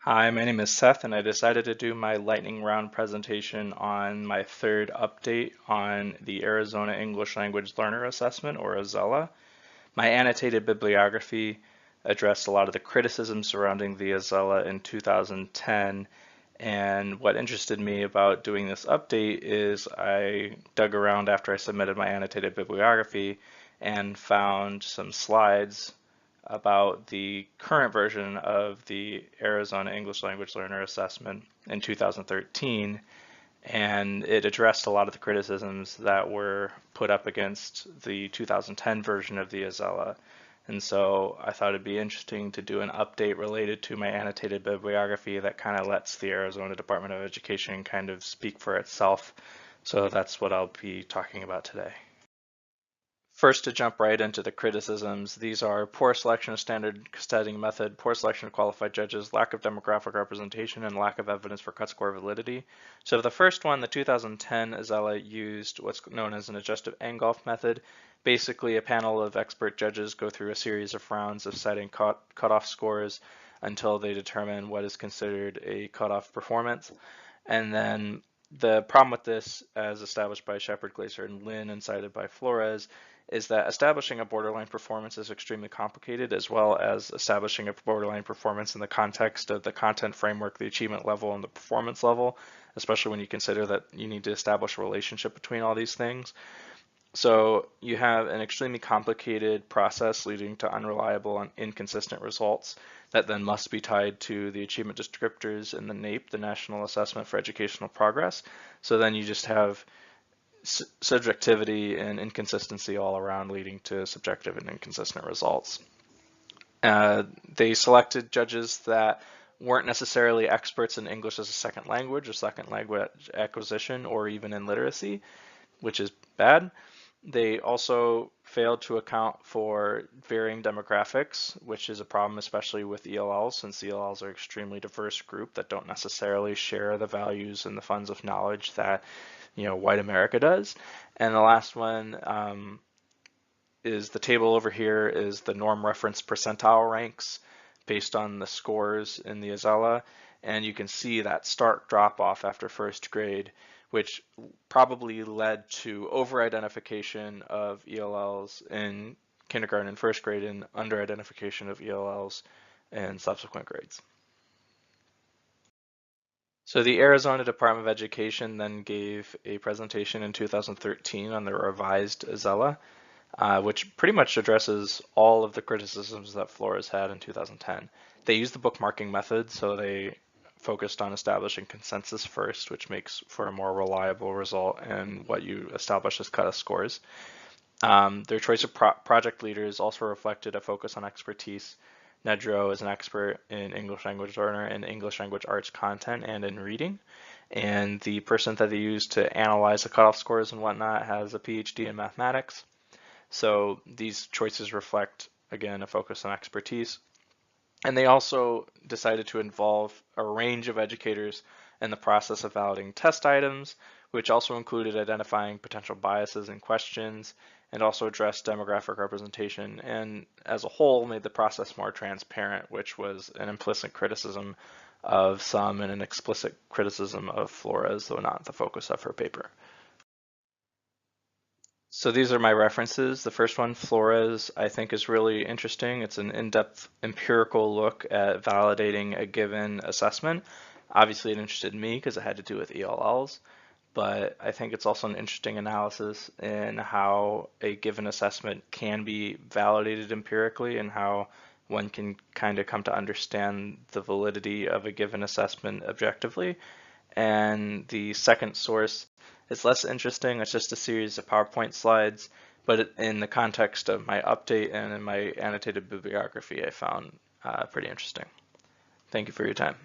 Hi, my name is Seth, and I decided to do my lightning round presentation on my third update on the Arizona English Language Learner Assessment, or AZELLA. My annotated bibliography addressed a lot of the criticisms surrounding the AZELLA in 2010, and what interested me about doing this update is I dug around after I submitted my annotated bibliography and found some slides about the current version of the Arizona English Language Learner Assessment in 2013, and it addressed a lot of the criticisms that were put up against the 2010 version of the AZELLA. And so I thought it'd be interesting to do an update related to my annotated bibliography that kind of lets the Arizona Department of Education kind of speak for itself. So that's what I'll be talking about today. First, to jump right into the criticisms, these are poor selection of standard setting method, poor selection of qualified judges, lack of demographic representation, and lack of evidence for cut score validity. So the first one, the 2010 AZELLA used what's known as an adjustive Angolf method. Basically, a panel of expert judges go through a series of rounds of setting cutoff scores until they determine what is considered a cutoff performance. And then the problem with this, as established by Shepard, Glaser, and Lin, and cited by Flores, is that establishing a borderline performance is extremely complicated, as well as establishing a borderline performance in the context of the content framework, the achievement level, and the performance level, especially when you consider that you need to establish a relationship between all these things. So you have an extremely complicated process leading to unreliable and inconsistent results that then must be tied to the achievement descriptors in the NAEP, the National Assessment for Educational Progress. So then you just have subjectivity and inconsistency all around, leading to subjective and inconsistent results. They selected judges that weren't necessarily experts in English as a second language or second language acquisition or even in literacy, which is bad. They also failed to account for varying demographics, which is a problem, especially with ELLs, since ELLs are an extremely diverse group that don't necessarily share the values and the funds of knowledge that white America does. And the last one is the table over here is the norm reference percentile ranks based on the scores in the AZELLA. And you can see that stark drop off after first grade, which probably led to over-identification of ELLs in kindergarten and first grade and under-identification of ELLs in subsequent grades. So the Arizona Department of Education then gave a presentation in 2013 on the revised AZELLA, which pretty much addresses all of the criticisms that Flores had in 2010. They used the bookmarking method, so they focused on establishing consensus first, which makes for a more reliable result and what you establish as cutoff scores. Their choice of project leaders also reflected a focus on expertise. Nedro is an expert in English language learner and English language arts content and in reading. And the person that they used to analyze the cutoff scores and whatnot has a PhD in mathematics. So these choices reflect, again, a focus on expertise. And they also decided to involve a range of educators in the process of validating test items, which also included identifying potential biases in questions and also addressed demographic representation, and as a whole made the process more transparent, which was an implicit criticism of some and an explicit criticism of Flores, though not the focus of her paper. So these are my references. The first one, Flores, I think is really interesting. It's an in-depth empirical look at validating a given assessment. Obviously it interested me because it had to do with ELLs, but I think it's also an interesting analysis in how a given assessment can be validated empirically and how one can kind of come to understand the validity of a given assessment objectively. And the second source is less interesting. It's just a series of PowerPoint slides, but in the context of my update and in my annotated bibliography, I found pretty interesting. Thank you for your time.